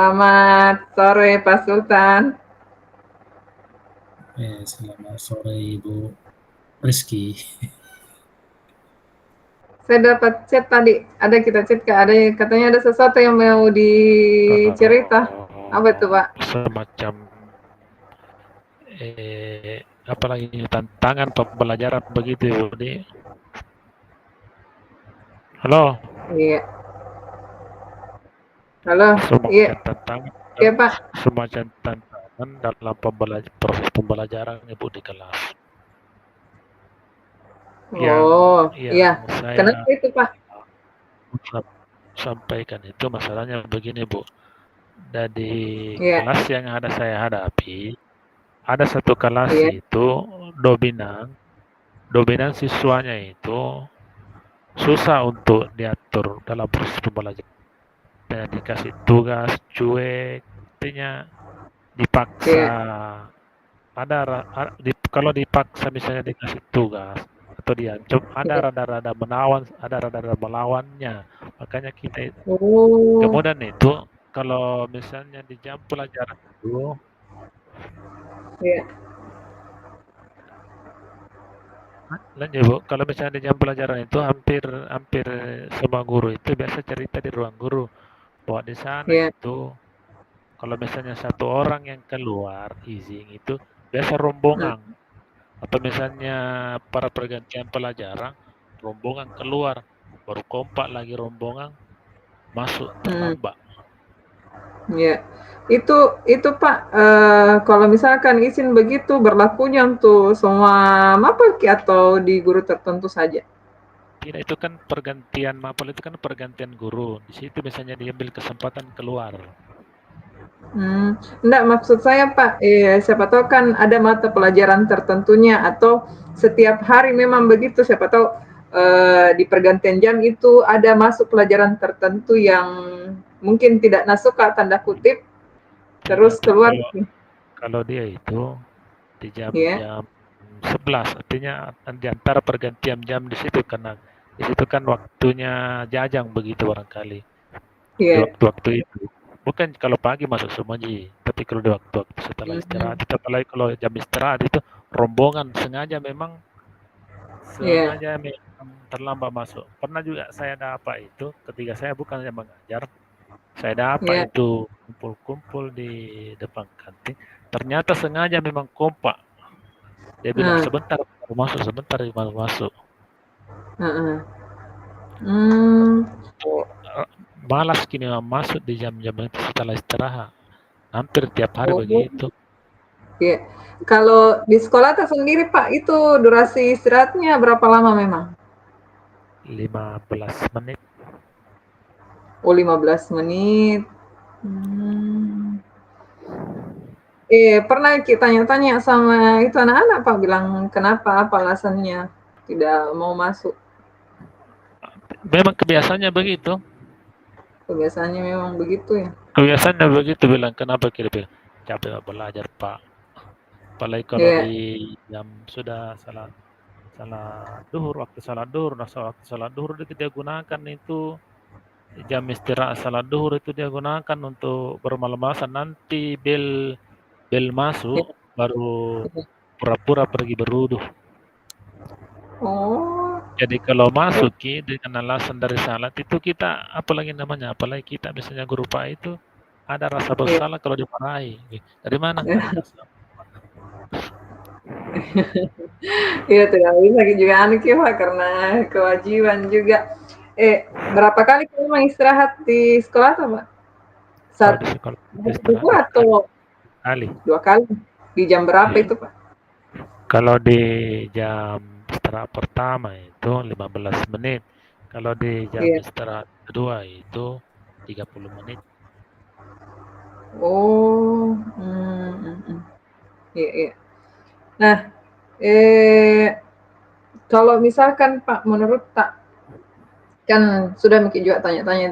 Selamat sore Pak Sultan. Selamat sore Ibu Rizky. Saya dapat chat tadi, ada kita chat ada katanya ada sesuatu yang mau Kalau dicerita. Apa itu Pak? semacam apalagi tantangan pembelajaran begitu Ibu di. Halo, Iya. Halo, iya, semacam tantangan iya Pak. semacam tantangan dalam proses pembelajaran Ibu di kelas. Oh, Yang iya. saya Kenapa itu Pak? sampaikan itu masalahnya begini Bu. Dari Iya, kelas yang ada saya hadapi, ada satu kelas iya, itu dominan siswanya itu susah untuk diatur dalam proses pembelajaran. Dan dikasih tugas cuek, artinya dipaksa. iya, Kalau dipaksa misalnya dikasih tugas atau diancam, iya. ada rada-rada melawannya. Makanya kita Oh, kemudian itu kalau misalnya di jam pelajaran itu, iya, lanjut Bu, kalau misalnya di jam pelajaran itu hampir hampir semua guru itu biasa cerita di ruang guru bahwa di sana iya. itu kalau misalnya satu orang yang keluar izin itu biasa Hmm, rombongan atau misalnya para pergantian pelajaran rombongan keluar baru kompak lagi rombongan masuk hmm, terlambat. iya. Itu Pak, kalau misalkan izin begitu berlakunya untuk semua mapel atau di guru tertentu saja? Tidak, itu kan pergantian mapel itu kan pergantian guru. Di situ misalnya diambil kesempatan keluar. Enggak, maksud saya Pak, siapa tahu kan ada mata pelajaran tertentunya atau setiap hari memang begitu, siapa tahu, di pergantian jam itu ada masuk pelajaran tertentu yang mungkin tidak "nasuka" tanda kutip, Tidak, terus keluar kalau dia itu di ya, jam-jam 11 artinya di antara pergantian jam di situ karena di situ kan waktunya jajang begitu barangkali. Di iya, waktu-waktu itu. Bukan kalau pagi masuk semua Ji, tapi kalau di waktu-waktu setelah istirahat, mhm, itu apalagi kalau jam istirahat itu rombongan iya, sengaja memang terlambat masuk. Pernah juga saya dapat itu ketika saya bukan yang mengajar, saya dapat iya, itu kumpul-kumpul di depan kantin. Ternyata sengaja memang kompak. Dia bilang heeh, sebentar baru masuk. heeh, mmm, Itu malas kini masuk di jam-jam itu setelah istirahat. Hampir tiap hari oh, begitu. iya. Kalau di sekolah tersendiri Pak, itu durasi istirahatnya berapa lama memang? 15 menit. Oh, 15 menit, mmm. Pernah tanya-tanya sama itu anak-anak, Pak, bilang, "Kenapa? Apa alasannya tidak mau masuk?" Memang kebiasaannya begitu. Kebiasaannya memang begitu ya? Kebiasaannya begitu bilang, kenapa kita bilang, capek Pak belajar Pak. Apalagi kalau Iya, di jam sudah salat salat duhur, waktu salat duhur, nah waktu salat duhur itu dia gunakan itu jam istirahat salat duhur itu dia gunakan untuk bermalam-malasan. Nanti bel bel masuk iya, baru iya. pura-pura pergi berwudu. Oh, Jadi kalau masuk dengan alasan dari salat itu kita apalagi namanya, apalagi kita misalnya guru Pak itu ada rasa iya. bersalah kalau dimarahi. Dari mana? Nggak dikasih. Iya, tidak bisa juga anu Ki, Pak, karena kewajiban juga. Berapa kali kamu memang istirahat di sekolah tuh, Pak? Kalau Sat di sekolah kita istirahat 2 atau sekali. 2 kali? Di jam berapa Iya. itu, Pak? Kalau di jam istirahat pertama itu 15 menit. Kalau di jam Iya. istirahat kedua itu 30 menit. Oh, iya, iya. Nah, eh kalau misalkan Pak, menurut Tak, kan sudah mungkin juga tanya-tanya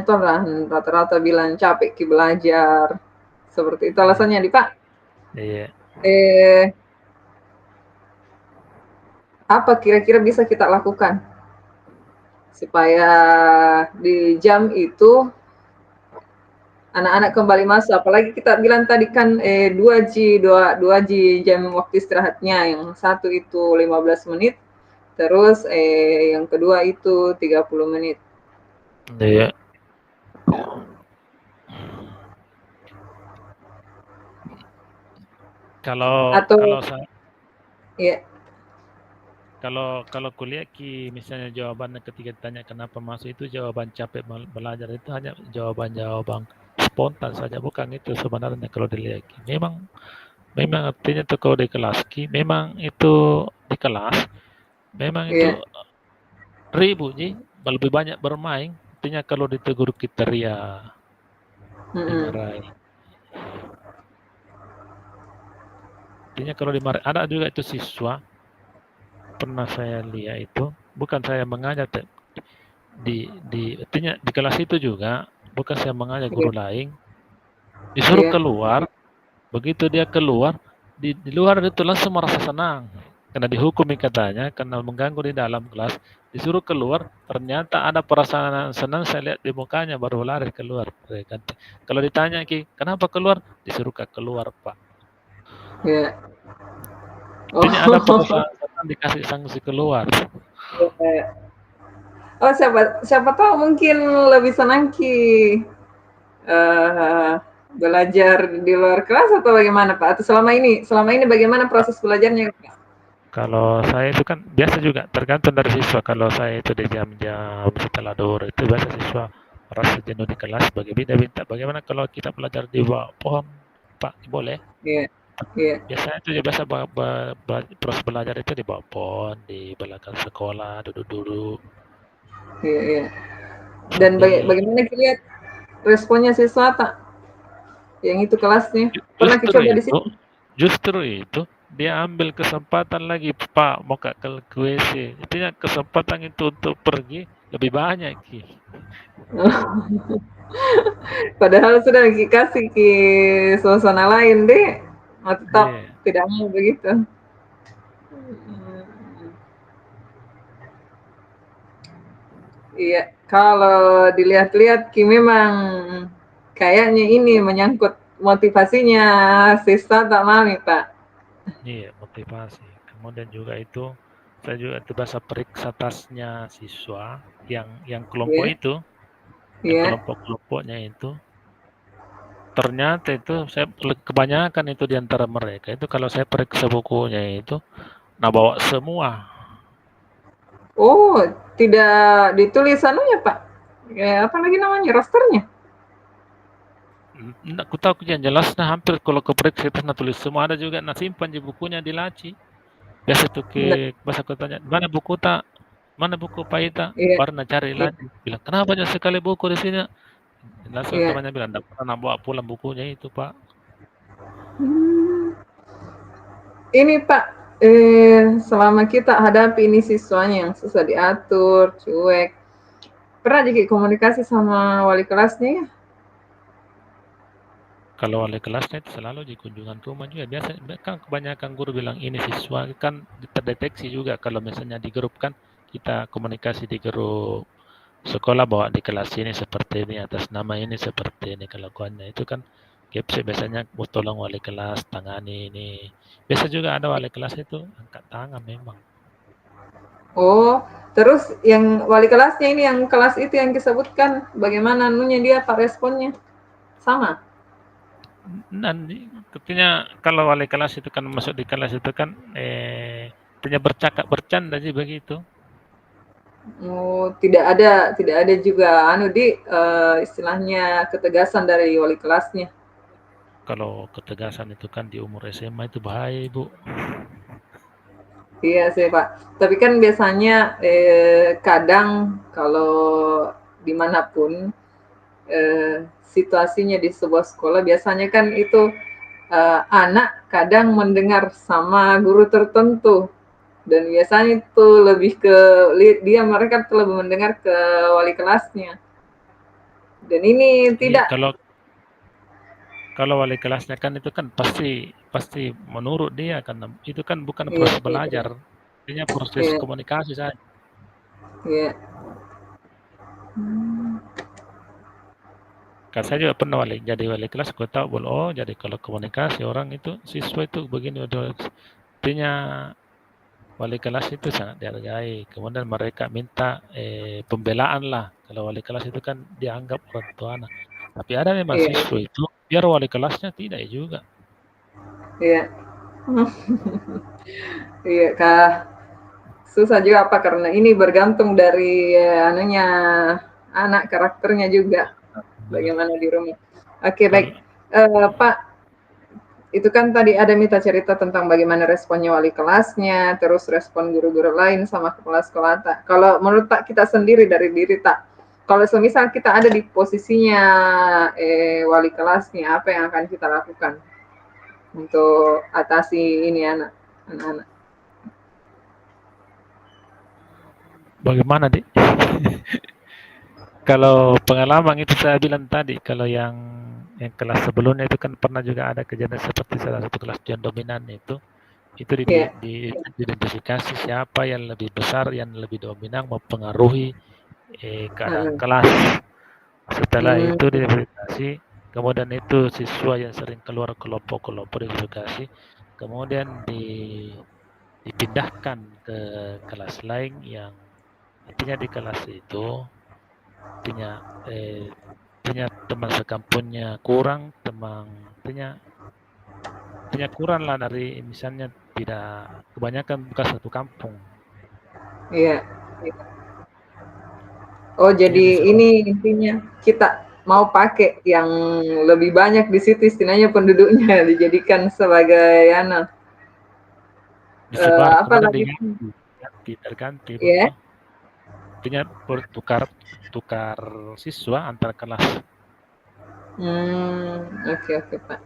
itu lah rata-rata bilang capek ki belajar. Seperti itu Iya. alasannya di Pak. Iya. Eh, apa kira-kira bisa kita lakukan supaya di jam itu anak-anak kembali masuk. Apalagi kita bilang tadi kan 2G jam waktu istirahatnya. Yang satu itu 15 menit, terus yang kedua itu 30 menit. Iya. Kalau Atau saya ya, kalau kuliah misalnya jawabannya ketika ditanya kenapa masuk itu jawaban capek belajar itu hanya jawaban spontan saja, bukan itu sebenarnya kalau dilihat memang memang artinya itu kalau di kelas memang itu di kelas memang itu ya, ribut lebih banyak bermain, artinya kalau ditegur kita ria dimarahi, artinya kalau dimarahi ada juga itu siswa pernah saya lihat itu, bukan saya mengajar artinya di kelas itu juga bukan saya mengajar ya, guru lain disuruh ya. keluar, begitu dia keluar di luar itu langsung merasa senang karena dihukumi katanya karena mengganggu di dalam kelas, disuruh keluar ternyata ada perasaan senang saya lihat di mukanya baru lari keluar. Kalau ditanya kenapa keluar, disuruh keluar pak, Ya. artinya ada Oh, perasaan senang dikasih sanksi keluar. ya. Oh, siapa siapa tahu mungkin lebih senang eh, belajar di luar kelas atau bagaimana Pak? Atau selama ini bagaimana proses belajarnya? Kalau saya itu kan biasa juga tergantung dari siswa. Kalau saya itu di jam-jam setelah duhur itu biasa siswa merasa jenuh di kelas beda-beda. Bagaimana kalau kita belajar di bawah pohon, Pak? Boleh. Iya, iya, Biasanya itu ya biasa proses belajar itu di bawah pohon, di belakang sekolah, duduk-duduk iya, iya. Dan sambil bagaimana kita lihat responnya siswa tak yang itu kelasnya? Pernah justru kita coba di itu situ? justru itu dia ambil kesempatan lagi Pak mau ke WC. Intinya kesempatan itu untuk pergi lebih banyak Ki. Padahal sudah dikasih suasana lain deh, tetap Iya. tidak mau begitu. Iya, kalau dilihat-lihat memang kayaknya ini menyangkut motivasinya siswa tak mami Pak. Iya, motivasi. Kemudian juga itu saya juga itu bahasa periksa tasnya siswa yang kelompok Iya, itu, yang iya. kelompok-kelompoknya itu ternyata itu saya kebanyakan itu di antara mereka itu kalau saya periksa bukunya itu nah bawa semua. Oh, tidak ditulis anunya Pak. Apa lagi namanya rosternya? Nggak, aku tahu yang jelas nah hampir kalau ke periksa itu nah tulis semua, ada juga nah simpan di bukunya di laci. Biasa tuh Nggak, bahasa aku tanya, mana buku Pak Ita? iya, Baru nak cari iya, lagi. Bilang, kenapa banyak sekali buku di sini? Langsung iya. temannya bilang, enggak pernah bawa pulang bukunya itu, Pak. Hmm. Ini Pak, selama kita hadapi ini siswanya yang susah diatur, cuek, pernah jadi komunikasi sama wali kelasnya ya? Kalau wali kelasnya itu selalu di kunjungan rumah juga. Biasa kan kebanyakan guru bilang ini siswa kan terdeteksi juga kalau misalnya di grup kan kita komunikasi di grup sekolah bahwa di kelas ini seperti ini atas nama ini seperti ini kelakuannya itu kan KPC biasanya mau tolong wali kelas tangani ini. Biasa juga ada wali kelas itu angkat tangan memang. Oh, terus yang wali kelasnya ini yang kelas itu yang disebutkan, bagaimana anunya dia Pak responnya? Sama? Dan artinya kalau wali kelas itu kan masuk di kelas itu kan artinya bercakap bercanda sih begitu. Oh, tidak ada juga istilahnya ketegasan dari wali kelasnya. Kalau ketegasan itu kan di umur SMA itu bahaya, Ibu. Iya sih Pak. Tapi kan biasanya kadang kalau dimanapun situasinya di sebuah sekolah biasanya kan itu anak kadang mendengar sama guru tertentu dan biasanya itu lebih ke dia mereka tuh lebih mendengar ke wali kelasnya dan ini Iya, tidak. kalau wali kelasnya kan itu kan pasti pasti menurut dia kan itu kan bukan Iya, proses iya, belajar, ini proses iya, komunikasi saja. iya. Hmm. Kan saya juga pernah jadi wali kelas, gue tahu bahwa oh jadi kalau komunikasi orang itu siswa itu begini, artinya wali kelas itu sangat dihargai. Kemudian mereka minta pembelaan lah. Kalau wali kelas itu kan dianggap orang tua anak. Tapi ada memang Iya, siswa itu biar wali kelasnya tidak juga. iya. Iya, Kak. Susah juga apa karena ini bergantung dari anunya anak karakternya juga Benar. bagaimana di rumah. Oke, baik. Kalau Pak, itu kan tadi ada minta cerita tentang bagaimana responnya wali kelasnya, terus respon guru-guru lain sama kepala sekolah. Tak. Kalau menurut Tak kita sendiri dari diri Tak, kalau semisal kita ada di posisinya wali kelasnya, apa yang akan kita lakukan untuk atasi ini anak-anak? bagaimana, Dik? Kalau pengalaman itu saya bilang tadi, kalau yang kelas sebelumnya itu kan pernah juga ada kejadian seperti salah satu kelas yang dominan itu Ya, diidentifikasi siapa yang lebih besar, yang lebih dominan mempengaruhi keadaan uh, kelas. Setelah itu hmm, diidentifikasi, kemudian itu siswa yang sering keluar kelompok-kelompok diidentifikasi, kemudian dipindahkan ke kelas lain yang artinya di kelas itu punya punya teman sekampungnya kurang, punya kurang lah dari misalnya tidak kebanyakan bukan satu kampung. iya. Oh, Artinya di jadi ini intinya kita mau pakai yang lebih banyak di situ istilahnya penduduknya dijadikan sebagai disebar apa kemudian lagi? terganti Ya. artinya bertukar tukar siswa antar kelas. Oke oke Pak.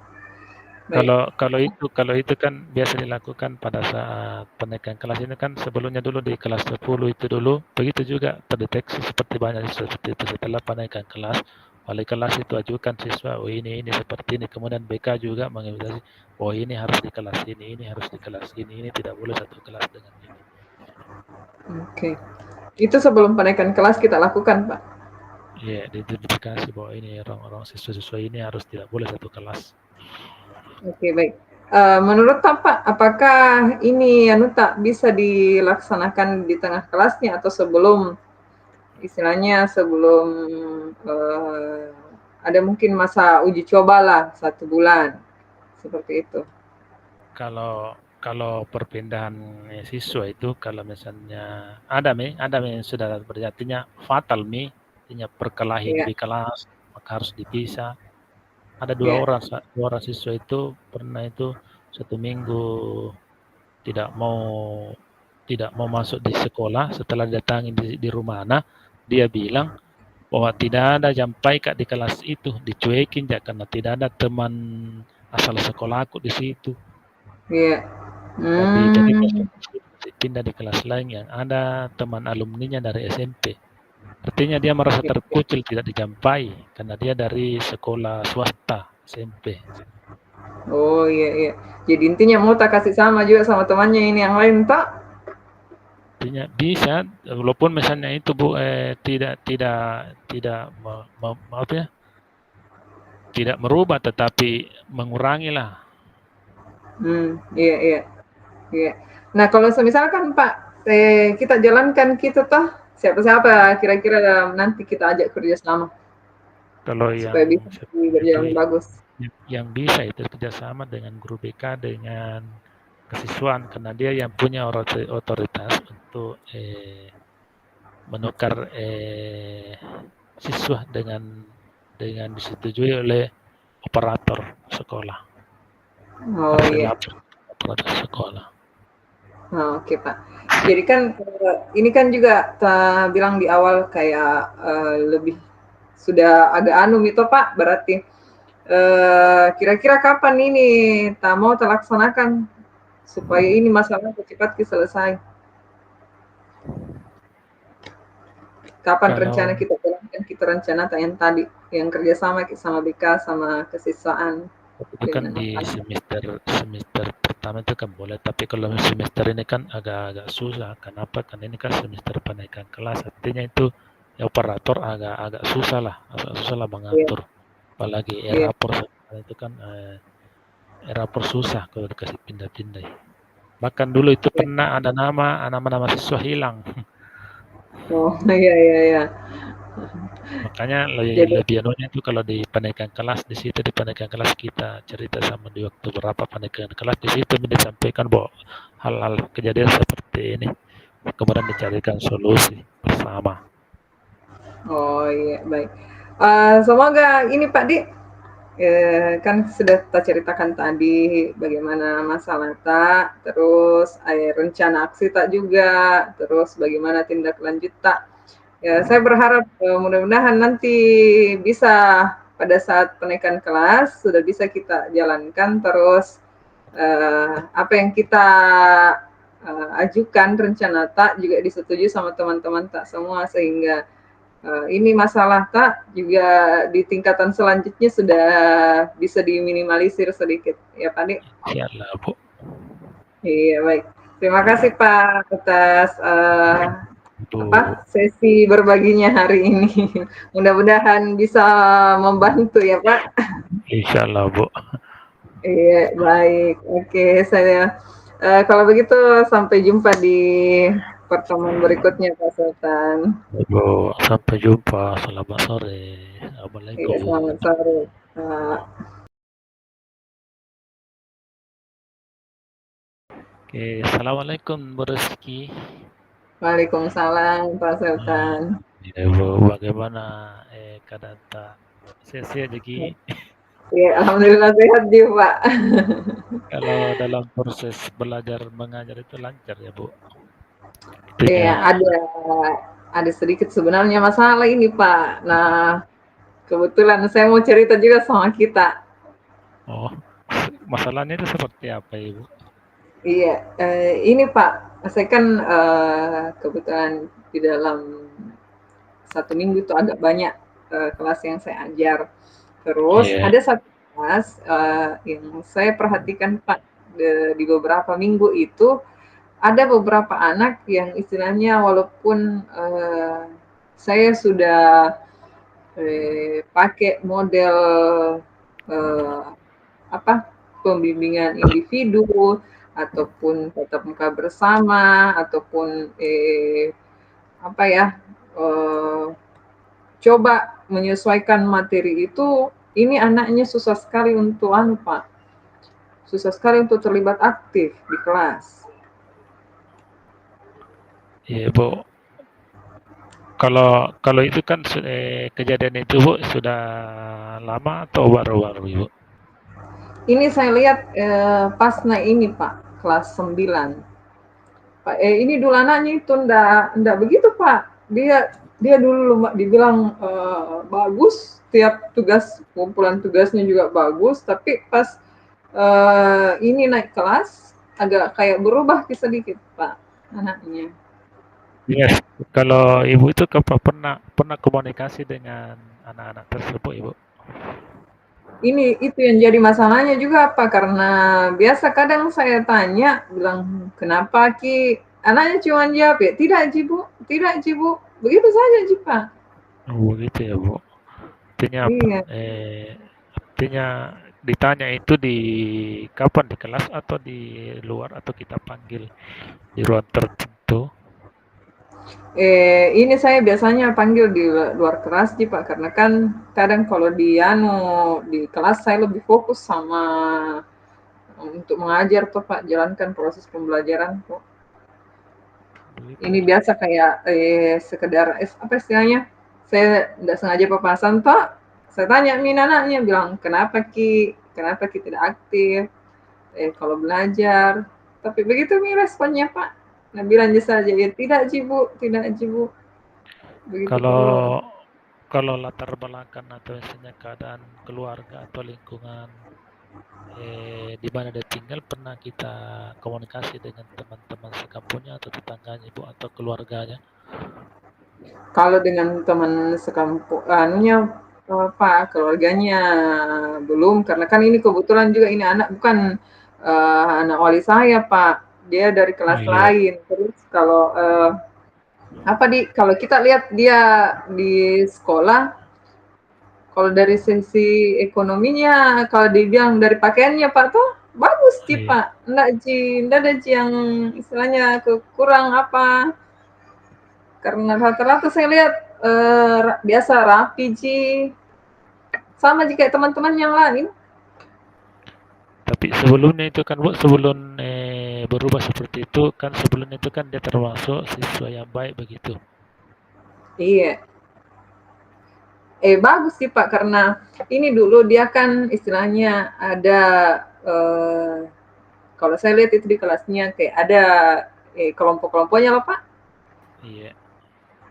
Baik. Kalau itu kan biasa dilakukan pada saat penaikan kelas ini kan sebelumnya dulu di kelas 10 itu dulu begitu juga terdeteksi seperti banyak siswa seperti itu setelah penaikan kelas wali kelas itu ajukan siswa oh ini seperti ini kemudian BK juga mengevaluasi oh ini harus di kelas ini harus di kelas ini tidak boleh satu kelas dengan ini. Oke. Itu sebelum penaikan kelas kita lakukan, Pak. Iya, diidentifikasi bahwa ini orang-orang siswa-siswa ini harus tidak boleh satu kelas. Oke, baik. Menurut Pak, apakah ini tak bisa dilaksanakan di tengah kelasnya atau sebelum istilahnya sebelum eh, ada mungkin masa uji coba lah 1 bulan seperti itu. Kalau perpindahan siswa itu kalau misalnya ada yang sudah berartinya fatal artinya perkelahian Iya, di kelas maka harus dipisah. Ada iya, dua orang siswa itu pernah itu 1 minggu tidak mau tidak mau masuk di sekolah setelah datangi di rumah anak dia bilang bahwa tidak ada jampai kak di kelas itu dicuekin ya karena tidak ada teman asal sekolahku di situ. iya. Jadi Hmm, pindah di kelas lain yang ada teman alumninya dari SMP. Artinya dia merasa oke, oke. terkucil, tidak dijampai karena dia dari sekolah swasta SMP. Oh iya iya. Jadi intinya mau tak kasih sama juga sama temannya ini yang lain tak? Artinya bisa, walaupun misalnya itu bu tidak tidak tidak apa ya, tidak merubah, tetapi mengurangi lah. Iya iya iya. Nah kalau misalkan Pak, kita jalankan kita toh siapa-siapa kira-kira nanti kita ajak kerja sama Kalau yang supaya bisa itu berjalan bagus. yang bisa itu kerjasama dengan guru BK dengan kesiswaan karena dia yang punya otoritas untuk menukar siswa dengan disetujui oleh operator sekolah. Oh Harus iya. dilapor operator sekolah. Oh, oke Pak. Jadi kan ini kan juga bilang di awal kayak lebih sudah agak anu itu Pak, berarti kira-kira kapan ini mau terlaksanakan supaya ini masalah cepat selesai? Kapan rencana Kalau kita jalankan kita rencanakan yang tadi yang kerjasama sama BK sama kesiswaan itu kan dengan di anak-anak. semester semester pertama itu kan boleh, tapi kalau semester ini kan agak-agak susah. Kenapa? Kan ini kan semester penaikan kelas, artinya itu ya operator agak susah lah Iya, mengatur. Apalagi Iya. rapor sekarang itu kan rapor susah kalau dikasih pindah-pindah. Bahkan dulu itu Iya. pernah ada nama siswa hilang. Oh, iya iya iya. Makanya lebih Jadi lebih anunya itu kalau di penaikan kelas di situ di penaikan kelas kita cerita sama di waktu berapa penaikan kelas di situ disampaikan bahwa hal-hal kejadian seperti ini kemudian dicarikan solusi bersama. oh iya, baik. Semoga ini Pak Di, kan sudah kita ceritakan tadi bagaimana masalah Tak, terus rencana aksi Tak juga, terus bagaimana tindak lanjut Tak. Ya, saya berharap mudah-mudahan nanti bisa pada saat penaikan kelas sudah bisa kita jalankan terus apa yang kita ajukan rencana Tak juga disetujui sama teman-teman Tak semua sehingga ini masalah Tak juga di tingkatan selanjutnya sudah bisa diminimalisir sedikit ya Pak Dik. Insyaallah Bu. Iya baik. Terima kasih Pak atas Bu, sesi berbaginya hari ini. Mudah-mudahan bisa membantu ya Pak. insyaallah Bu. Iya baik. Oke saya kalau begitu sampai jumpa di pertemuan berikutnya Pak Sultan. Bu, sampai jumpa. Selamat sore. Iya Assalamualaikum. selamat sore. Pak. Oke, assalamualaikum Bu Rizky. Waalaikumsalam Pak Nah, Sultan. ya Bu, bagaimana keadaan tak? Sehat Ki? Iya, alhamdulillah sehat juga, Pak. Kalau dalam proses belajar mengajar itu lancar ya Bu? Iya, Itunya. ada sedikit sebenarnya masalah ini, Pak. Nah, kebetulan saya mau cerita juga sama kita. Oh, masalahnya itu seperti apa Ibu? Iya, ini Pak, saya kan kebetulan di dalam satu minggu itu agak banyak kelas yang saya ajar. Terus Iya, ada satu kelas yang saya perhatikan Pak di beberapa minggu itu ada beberapa anak yang istilahnya walaupun saya sudah pakai model eh, apa pembimbingan individu ataupun tatap muka bersama ataupun apa ya eh, coba menyesuaikan materi itu ini anaknya susah sekali untuk Pak susah sekali untuk terlibat aktif di kelas. iya Bu. Kalau kalau itu kan kejadian itu Bu sudah lama atau baru-baru Ibu? Ini saya lihat pas naik ini Pak kelas 9. Pak ini dulu anaknya itu ndak begitu Pak. Dia dulu dibilang bagus, tiap tugas kumpulan tugasnya juga bagus, tapi pas ini naik kelas agak kayak berubah sedikit Pak anaknya. Yes. Kalau Ibu itu pernah pernah komunikasi dengan anak-anak tersebut Ibu? Ini itu yang jadi masalahnya juga Pak karena biasa kadang saya tanya bilang kenapa Ki anaknya cuma jawab ya tidak Cibu begitu saja Ji Pak. Oh gitu ya Bu. Artinya apa? Iya. Artinya ditanya itu di kapan di kelas atau di luar atau kita panggil di ruang tertentu? Ini saya biasanya panggil di luar kelas Ji Pak karena kan kadang kalau di kelas saya lebih fokus sama untuk mengajar tuh Pak jalankan proses pembelajaran kok. Begitu Ini ya. biasa kayak sekedar apa istilahnya? Saya tidak sengaja papasan Pak. Saya tanya min anaknya bilang kenapa Ki tidak aktif? Kalau belajar. Tapi begitu mi responnya Pak. Nah bilang saja ya tidak Ji Bu. Begitu Kalau terus. kalau latar belakang atau misalnya keadaan keluarga atau lingkungan di mana dia tinggal pernah kita komunikasi dengan teman-teman sekampungnya atau tetangganya Ibu atau keluarganya? Kalau dengan teman sekampung, anunya Pak, keluarganya belum, karena kan ini kebetulan juga ini anak bukan anak wali saya Pak, dia dari Oh kelas iya. lain. Terus kalau kalau kita lihat dia di sekolah, Kalau dari sisi ekonominya, kalau dibilang dari pakaiannya Pak tuh bagus Ci Iya. Pak, ndak ada Ci yang istilahnya kurang apa, karena rata-rata saya lihat biasa rapi Ci, sama Ci kayak teman-teman yang lain. Tapi sebelumnya itu kan Bu, sebelum berubah seperti itu kan, sebelumnya itu kan dia termasuk siswa yang baik begitu. Iya. Bagus sih Pak, karena ini dulu dia kan istilahnya ada eh, kalau saya lihat itu di kelasnya kayak ada kelompok-kelompoknya lah Pak. Iya.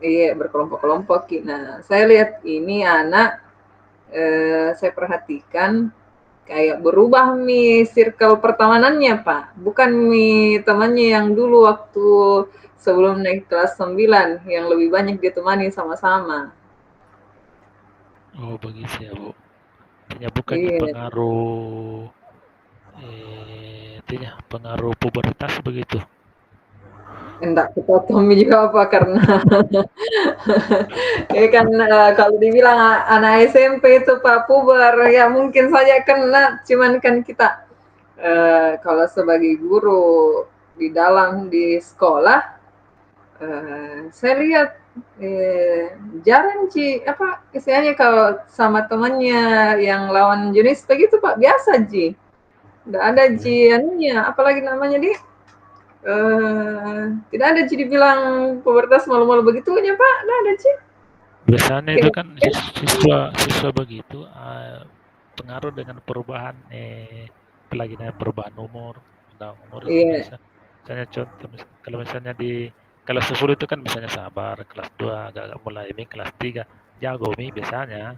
Iya, berkelompok-kelompok. Nah, saya lihat ini anak, saya perhatikan kayak berubah nih circle pertemanannya Pak. Bukan nih temannya yang dulu waktu sebelum naik kelas 9 yang lebih banyak ditemani sama-sama. Oh begitu ya Bu. Artinya bukannya Iya. pengaruh artinya pengaruh pubertas begitu. Enggak dikotomi juga apa karena ya kan kalau dibilang anak SMP itu Pak puber ya mungkin saja kena, cuman kan kita kalau sebagai guru di sekolah saya lihat jarang Ci apa istilahnya kalau sama temannya yang lawan jenis begitu Pak biasa Ji, nggak ada Ya. Ji anunya apalagi namanya dia tidak ada Ci dibilang pubertas malu-malu begitunya Pak, nggak ada Ci. Biasanya itu Kayak kan siswa begitu pengaruh dengan perubahan apalagi dengan perubahan umur, umur itu iya, biasa. Misalnya contoh kalau misalnya di kelas 10 itu kan misalnya sabar, kelas 2 agak mulai mi, kelas 3 jago mi biasanya.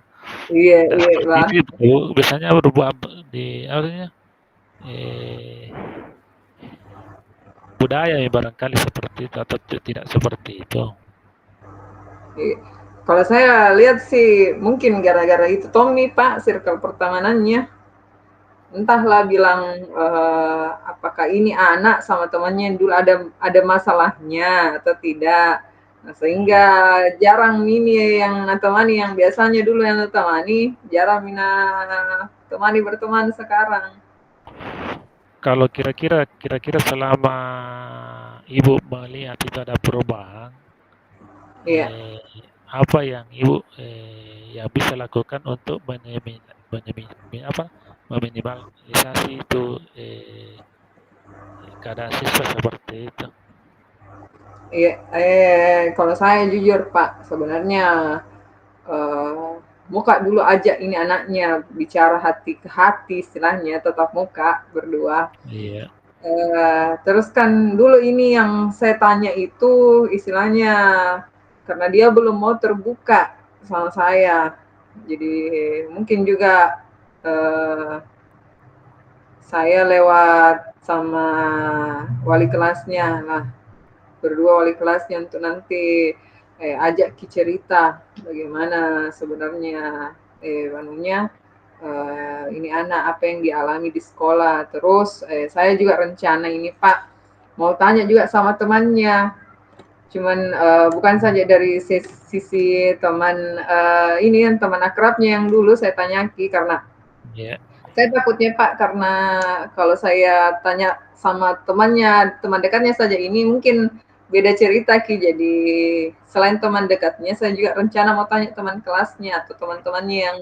iya, Tidak iya, seperti lah. itu biasanya berubah di apa namanya, eh, budaya ya barangkali seperti itu atau tidak seperti itu. Iya. Kalau saya lihat sih mungkin gara-gara itu Tommy Pak circle pertemanannya. Entahlah bilang apakah ini anak sama temannya yang dulu ada masalahnya atau tidak. Nah, sehingga Iya. jarang ini yang temani yang biasanya dulu yang temani, jarang mina temani berteman sekarang. Kalau kira-kira selama Ibu melihat itu ada perubahan, Iya. eh, apa yang Ibu yang bisa lakukan untuk meminimalisasi itu keadaan siswa seperti itu? Iya, kalau saya jujur Pak, sebenarnya eh, muka dulu ajak ini anaknya bicara hati ke hati istilahnya, tetap muka berdua. Iya, Terus kan dulu ini yang saya tanya itu istilahnya karena dia belum mau terbuka sama saya. Jadi mungkin juga eh, saya lewat sama wali kelasnya lah, berdua wali kelasnya untuk nanti ajak Ki cerita bagaimana sebenarnya anunya ini anak apa yang dialami di sekolah. Terus saya juga rencana ini Pak mau tanya juga sama temannya. Cuman bukan saja dari sisi teman ini yang teman akrabnya yang dulu saya tanyaki karena iya, saya takutnya Pak karena kalau saya tanya sama temannya, teman dekatnya saja ini mungkin beda cerita Ki. Jadi selain teman dekatnya, saya juga rencana mau tanya teman kelasnya atau teman-temannya yang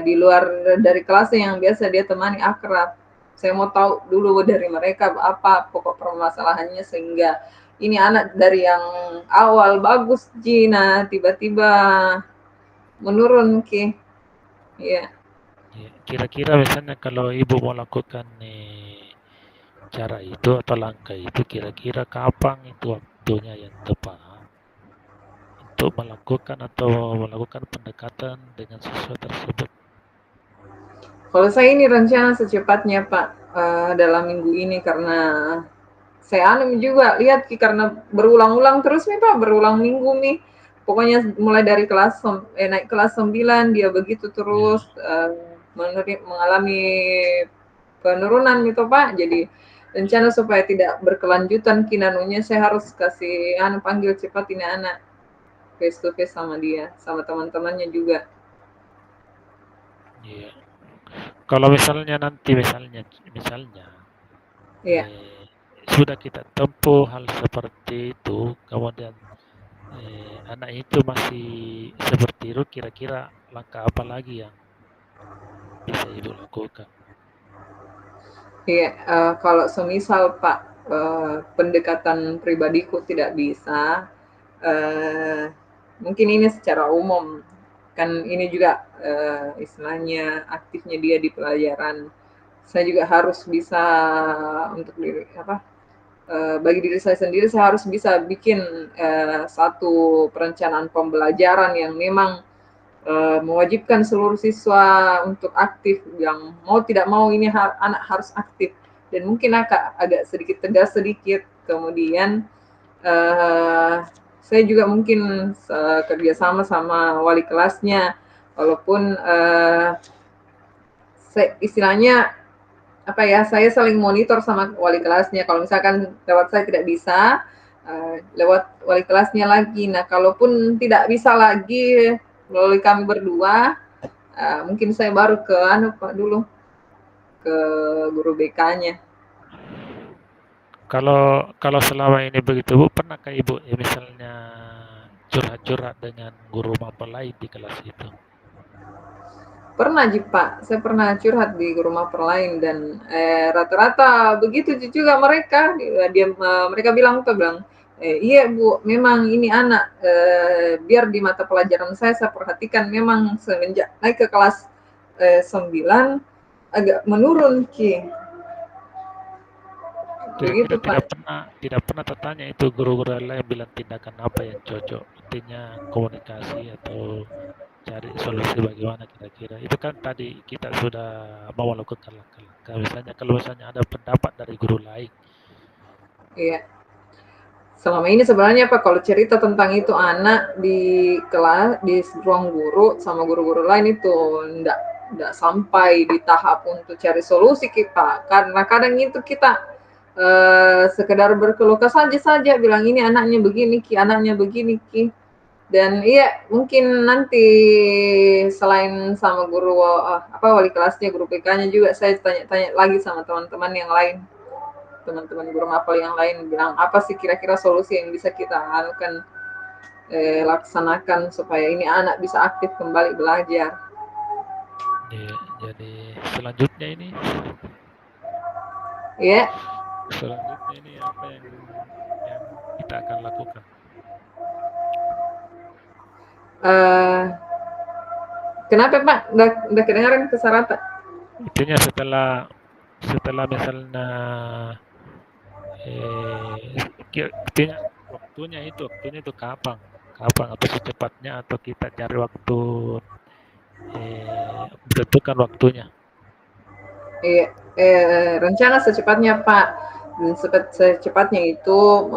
di luar dari kelasnya yang biasa dia temani akrab. Saya mau tahu dulu dari mereka apa pokok permasalahannya sehingga ini anak dari yang awal bagus Gina tiba-tiba menurun Ki. Iya. iya. Kira-kira misalnya kalau Ibu mau lakukan cara itu atau langkah itu, kira-kira kapan itu waktunya yang tepat untuk melakukan pendekatan dengan siswa tersebut? Kalau saya ini rencana secepatnya Pak, dalam minggu ini karena saya anu juga lihat karena berulang-ulang terus nih Pak, berulang minggu nih. Pokoknya mulai dari naik kelas 9 dia begitu Ya, terus mengalami penurunan gitu Pak. Jadi rencana supaya tidak berkelanjutan kinanunya saya harus kasih panggil cepat ini anak face to face sama dia, sama teman-temannya juga. Iya. Kalau misalnya nanti misalnya Iya. sudah kita tempuh hal seperti itu, kemudian anak itu masih seperti itu, kira-kira langkah apa lagi yang bisa ibu lakukan? Iya, kalau semisal Pak, pendekatan pribadiku tidak bisa, mungkin ini secara umum, kan ini juga, istilahnya aktifnya dia di pelajaran. Saya juga harus bisa untuk diri apa, bagi diri saya sendiri saya harus bisa bikin, satu perencanaan pembelajaran yang memang mewajibkan seluruh siswa untuk aktif, yang mau tidak mau ini anak harus aktif, dan mungkin agak sedikit tegas sedikit. Kemudian saya juga mungkin kerjasama sama wali kelasnya, walaupun istilahnya apa ya, saya saling monitor sama wali kelasnya. Kalau misalkan lewat saya tidak bisa, lewat wali kelasnya lagi. Nah, kalaupun tidak bisa lagi melalui kami berdua, mungkin saya baru ke Pak dulu, ke guru BK-nya. Kalau kalau selama ini begitu Bu, pernahkah Ibu misalnya curhat-curhat dengan guru mapel lain di kelas itu? Pernah Pak, saya pernah curhat di guru maper lain, dan rata-rata begitu juga mereka. Mereka bilang, iya Bu, memang ini anak, biar di mata pelajaran saya perhatikan memang semenjak naik ke kelas 9 agak menurun Ki. Kira-kira Begitu Pak. tidak pernah tertanya itu guru-guru lain bilang tindakan apa yang cocok, intinya komunikasi atau cari solusi bagaimana kira-kira. Itu kan tadi kita sudah mau lakukan langkah-langkah. Misalnya kalau misalnya ada pendapat dari guru lain. Iya. Selama ini sebenarnya Pak, kalau cerita tentang itu anak di kelas, di ruang guru sama guru-guru lain itu ndak sampai di tahap untuk cari solusi kita. Karena kadang itu kita sekedar berkeluh kesah saja bilang ini anaknya begini Ki, anaknya begini Ki. Dan iya, mungkin nanti selain sama guru apa wali kelasnya, guru PK-nya juga saya tanya-tanya lagi sama teman-teman yang lain, teman-teman guru mapel yang lain, bilang apa sih kira-kira solusi yang bisa kita anukan, laksanakan supaya ini anak bisa aktif kembali belajar. Jadi selanjutnya ini Ya, selanjutnya ini apa yang kita akan lakukan? eh, kenapa Pak? Udah kedengaran ke Sarata? Intinya setelah setelah misalnya intinya waktunya itu kapan? Kapan atau secepatnya atau kita cari waktu tentukan waktunya? Iya, rencana secepatnya Pak. Secepatnya itu,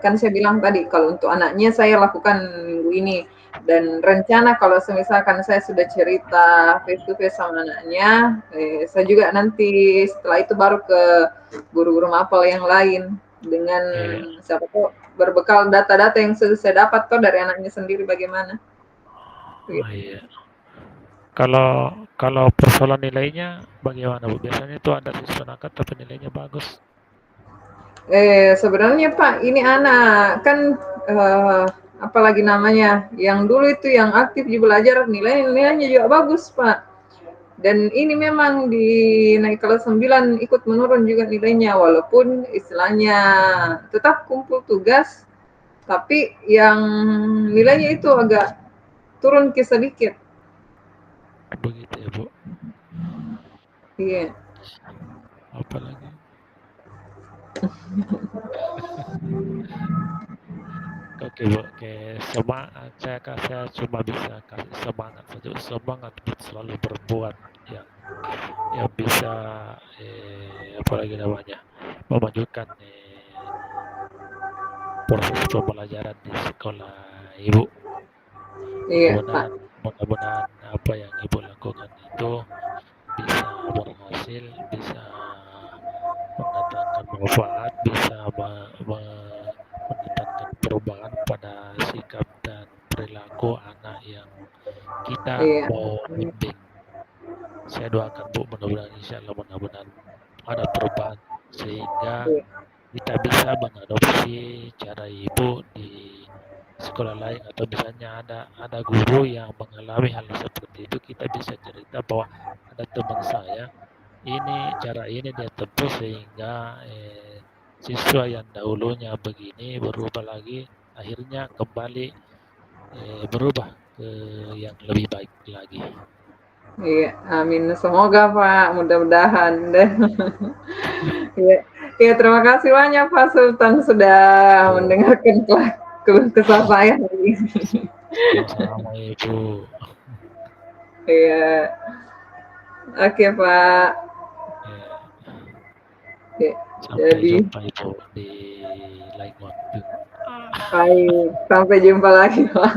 kan saya bilang tadi kalau untuk anaknya saya lakukan minggu ini, dan rencana kalau semisalkan saya sudah cerita face to face sama anaknya, saya juga nanti setelah itu baru ke guru-guru mapel yang lain, dengan Eh, siapa tahu berbekal data-data yang sudah saya dapat tuh dari anaknya sendiri bagaimana. oh iya. Kalau kalau persoalan nilainya bagaimana Bu? Biasanya itu ada siswa nakal tapi nilainya bagus. Sebenarnya Pak, ini anak kan, apalagi namanya, yang dulu itu yang aktif di belajar nilainya juga bagus Pak. Dan ini memang di naik kelas 9 ikut menurun juga nilainya, walaupun istilahnya tetap kumpul tugas, tapi yang nilainya itu agak turun sedikit. Begitu ya Bu. Iya. Apalagi oke Bu, oke semangat saya cuma bisa kasih semangat saja, semangat buat selalu berbuat yang bisa apalagi namanya memajukan proses pembelajaran di sekolah Ibu. Iya Pak. Mudah-mudahan apa yang Ibu lakukan itu bisa berhasil, bisa mendatangkan manfaat, bisa mendatangkan perubahan pada sikap dan perilaku anak yang kita Iya. mau bimbing. dan insya Allah mudah-mudahan ada perubahan sehingga Iya. kita bisa mengadopsi cara ibu di sekolah lain, atau misalnya ada guru yang mengalami hal seperti itu, kita bisa cerita bahwa ada teman saya ini cara ini dia tempuh sehingga siswa yang dahulunya begini berubah lagi, akhirnya kembali berubah ke yang lebih baik lagi. Iya, amin. Semoga Pak, mudah-mudahan deh. Iya, iya, terima kasih banyak Pak Sultan sudah mendengarkan keluh kesah saya hari ini. Sama-sama Ibu. Iya. Oke Pak. Ya, Oke, sampai jadi jumpa Ibu di lain waktu. baik, sampai jumpa lagi Pak.